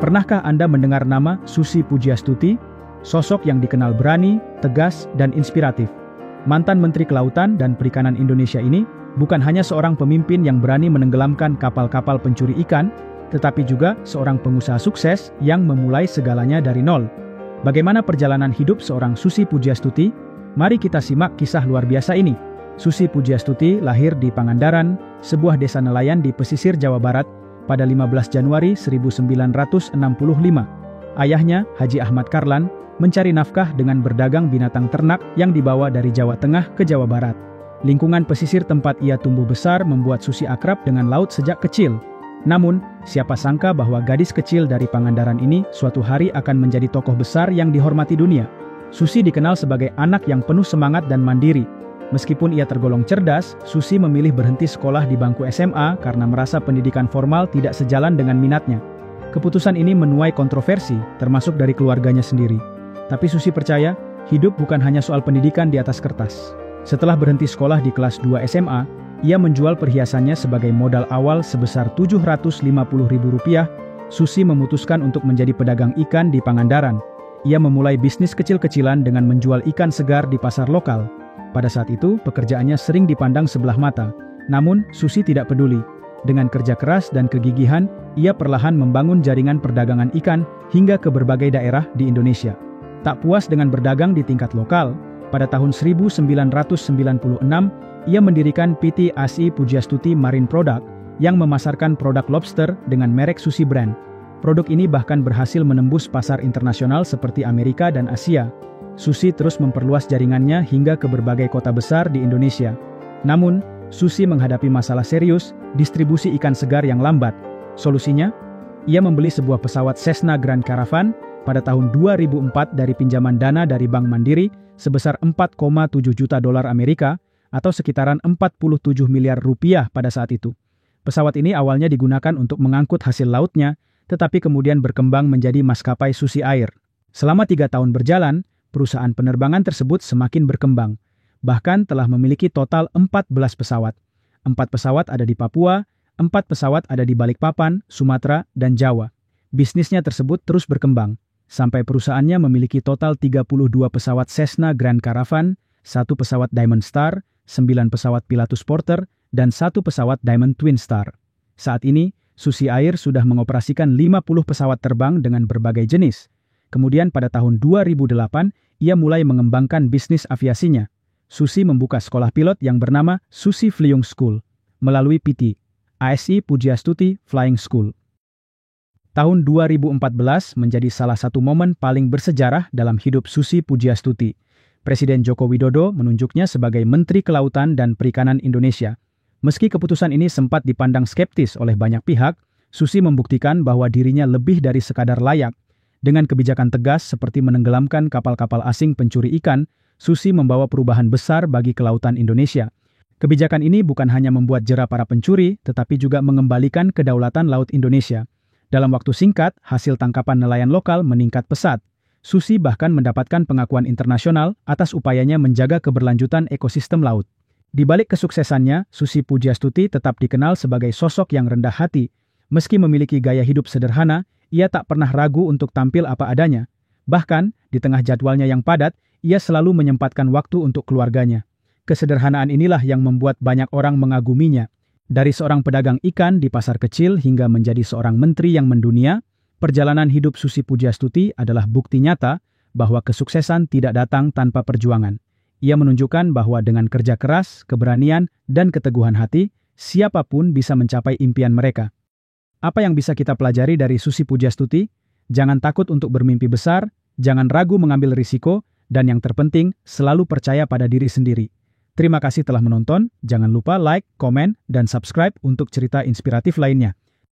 Pernahkah Anda mendengar nama Susi Pujiastuti? Sosok yang dikenal berani, tegas, dan inspiratif. Mantan Menteri Kelautan dan Perikanan Indonesia ini bukan hanya seorang pemimpin yang berani menenggelamkan kapal-kapal pencuri ikan, tetapi juga seorang pengusaha sukses yang memulai segalanya dari nol. Bagaimana perjalanan hidup seorang Susi Pujiastuti? Mari kita simak kisah luar biasa ini. Susi Pujiastuti lahir di Pangandaran, sebuah desa nelayan di pesisir Jawa Barat, pada 15 Januari 1965. Ayahnya, Haji Ahmad Karlan, mencari nafkah dengan berdagang binatang ternak yang dibawa dari Jawa Tengah ke Jawa Barat. Lingkungan pesisir tempat ia tumbuh besar membuat Susi akrab dengan laut sejak kecil. Namun, siapa sangka bahwa gadis kecil dari Pangandaran ini suatu hari akan menjadi tokoh besar yang dihormati dunia. Susi dikenal sebagai anak yang penuh semangat dan mandiri. Meskipun ia tergolong cerdas, Susi memilih berhenti sekolah di bangku SMA karena merasa pendidikan formal tidak sejalan dengan minatnya. Keputusan ini menuai kontroversi, termasuk dari keluarganya sendiri. Tapi Susi percaya, hidup bukan hanya soal pendidikan di atas kertas. Setelah berhenti sekolah di kelas 2 SMA, ia menjual perhiasannya sebagai modal awal sebesar Rp750.000. Susi memutuskan untuk menjadi pedagang ikan di Pangandaran. Ia memulai bisnis kecil-kecilan dengan menjual ikan segar di pasar lokal. Pada saat itu, pekerjaannya sering dipandang sebelah mata. Namun, Susi tidak peduli. Dengan kerja keras dan kegigihan, ia perlahan membangun jaringan perdagangan ikan hingga ke berbagai daerah di Indonesia. Tak puas dengan berdagang di tingkat lokal, pada tahun 1996, ia mendirikan PT ASI Pujiastuti Marine Product yang memasarkan produk lobster dengan merek Susi Brand. Produk ini bahkan berhasil menembus pasar internasional seperti Amerika dan Asia. Susi terus memperluas jaringannya hingga ke berbagai kota besar di Indonesia. Namun, Susi menghadapi masalah serius, distribusi ikan segar yang lambat. Solusinya, ia membeli sebuah pesawat Cessna Grand Caravan pada tahun 2004 dari pinjaman dana dari Bank Mandiri sebesar 4,7 juta dolar Amerika atau sekitaran 47 miliar rupiah pada saat itu. Pesawat ini awalnya digunakan untuk mengangkut hasil lautnya, tetapi kemudian berkembang menjadi maskapai Susi Air. Selama 3 tahun berjalan, perusahaan penerbangan tersebut semakin berkembang. Bahkan telah memiliki total 14 pesawat. 4 pesawat ada di Papua, 4 pesawat ada di Balikpapan, Sumatera, dan Jawa. Bisnisnya tersebut terus berkembang, sampai perusahaannya memiliki total 32 pesawat Cessna Grand Caravan, 1 pesawat Diamond Star, 9 pesawat Pilatus Porter, dan 1 pesawat Diamond Twin Star. Saat ini, Susi Air sudah mengoperasikan 50 pesawat terbang dengan berbagai jenis. Kemudian pada tahun 2008, ia mulai mengembangkan bisnis aviasinya. Susi membuka sekolah pilot yang bernama Susi Flying School, melalui PT ASI Pujiastuti Flying School. Tahun 2014 menjadi salah satu momen paling bersejarah dalam hidup Susi Pujiastuti. Presiden Joko Widodo menunjuknya sebagai Menteri Kelautan dan Perikanan Indonesia. Meski keputusan ini sempat dipandang skeptis oleh banyak pihak, Susi membuktikan bahwa dirinya lebih dari sekadar layak. Dengan kebijakan tegas seperti menenggelamkan kapal-kapal asing pencuri ikan, Susi membawa perubahan besar bagi kelautan Indonesia. Kebijakan ini bukan hanya membuat jera para pencuri, tetapi juga mengembalikan kedaulatan laut Indonesia. Dalam waktu singkat, hasil tangkapan nelayan lokal meningkat pesat. Susi bahkan mendapatkan pengakuan internasional atas upayanya menjaga keberlanjutan ekosistem laut. Di balik kesuksesannya, Susi Pujiastuti tetap dikenal sebagai sosok yang rendah hati. Meski memiliki gaya hidup sederhana, ia tak pernah ragu untuk tampil apa adanya. Bahkan, di tengah jadwalnya yang padat, ia selalu menyempatkan waktu untuk keluarganya. Kesederhanaan inilah yang membuat banyak orang mengaguminya. Dari seorang pedagang ikan di pasar kecil hingga menjadi seorang menteri yang mendunia, perjalanan hidup Susi Pujiastuti adalah bukti nyata bahwa kesuksesan tidak datang tanpa perjuangan. Ia menunjukkan bahwa dengan kerja keras, keberanian, dan keteguhan hati, siapapun bisa mencapai impian mereka. Apa yang bisa kita pelajari dari Susi Pujiastuti? Jangan takut untuk bermimpi besar, jangan ragu mengambil risiko, dan yang terpenting, selalu percaya pada diri sendiri. Terima kasih telah menonton, jangan lupa like, komen, dan subscribe untuk cerita inspiratif lainnya.